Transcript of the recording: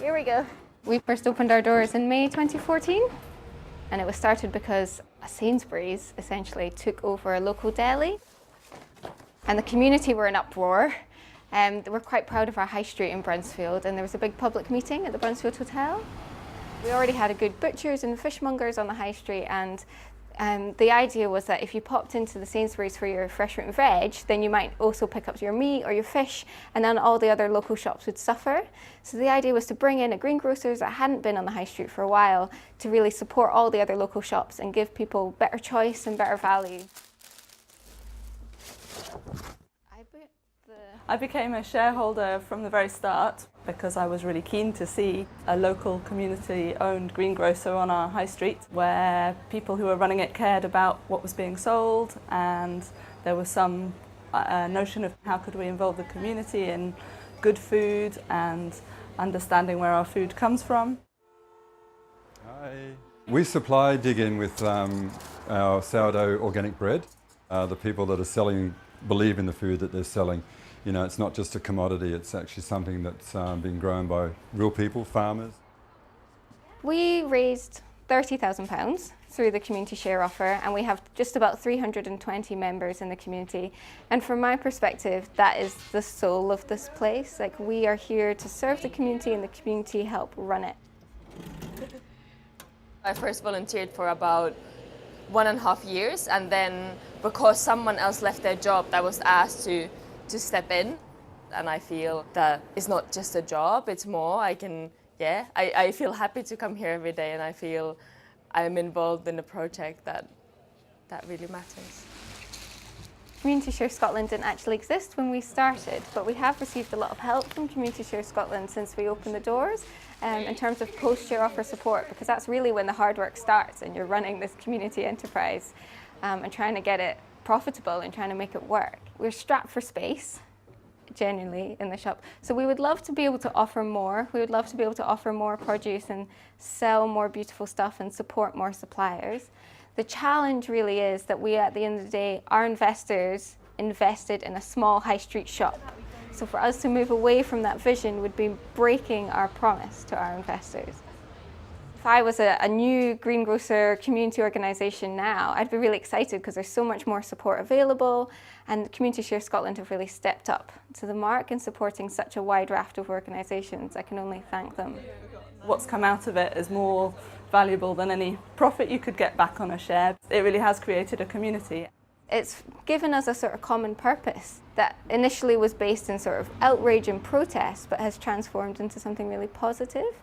here we go. We first opened our doors in May 2014, and it was started because a Sainsbury's essentially took over a local deli, and the community were in uproar. We're quite proud of our high street in Brunstfield, and there was a big public meeting at the Brunstfield Hotel. We already had a good butchers and fishmongers on the high street, and the idea was that if you popped into the Sainsbury's for your fresh fruit and veg, then you might also pick up your meat or your fish, and then all the other local shops would suffer. So the idea was to bring in a greengrocers that hadn't been on the high street for a while to really support all the other local shops and give people better choice and better value. I became a shareholder from the very start because I was really keen to see a local community-owned greengrocer on our high street where people who were running it cared about what was being sold, and there was some notion of how could we involve the community in good food and understanding where our food comes from. Hi. We supply Dig-In with our sourdough organic bread. The people that are selling believe in the food that they're selling. You know, it's not just a commodity, it's actually something that's been grown by real people, farmers. We raised £30,000 through the community share offer, and we have just about 320 members in the community. And from my perspective, that is the soul of this place. Like, we are here to serve the community and the community help run it. I first volunteered for about 1.5 years, and then because someone else left their job, I was asked to step in, and I feel that it's not just a job, it's more. I feel happy to come here every day, and I feel I'm involved in a project that really matters. Community Share Scotland didn't actually exist when we started, but we have received a lot of help from Community Share Scotland since we opened the doors in terms of post-share offer support, because that's really when the hard work starts and you're running this community enterprise and trying to get it profitable and trying to make it work. We're strapped for space, genuinely, in the shop. So we would love to be able to offer more. We would love to be able to offer more produce and sell more beautiful stuff and support more suppliers. The challenge really is that we, at the end of the day, our investors invested in a small high street shop. So for us to move away from that vision would be breaking our promise to our investors. If I was a new greengrocer community organisation now, I'd be really excited because there's so much more support available, and Community Share Scotland have really stepped up to the mark in supporting such a wide raft of organisations. I can only thank them. What's come out of it is more valuable than any profit you could get back on a share. It really has created a community. It's given us a sort of common purpose that initially was based in sort of outrage and protest, but has transformed into something really positive.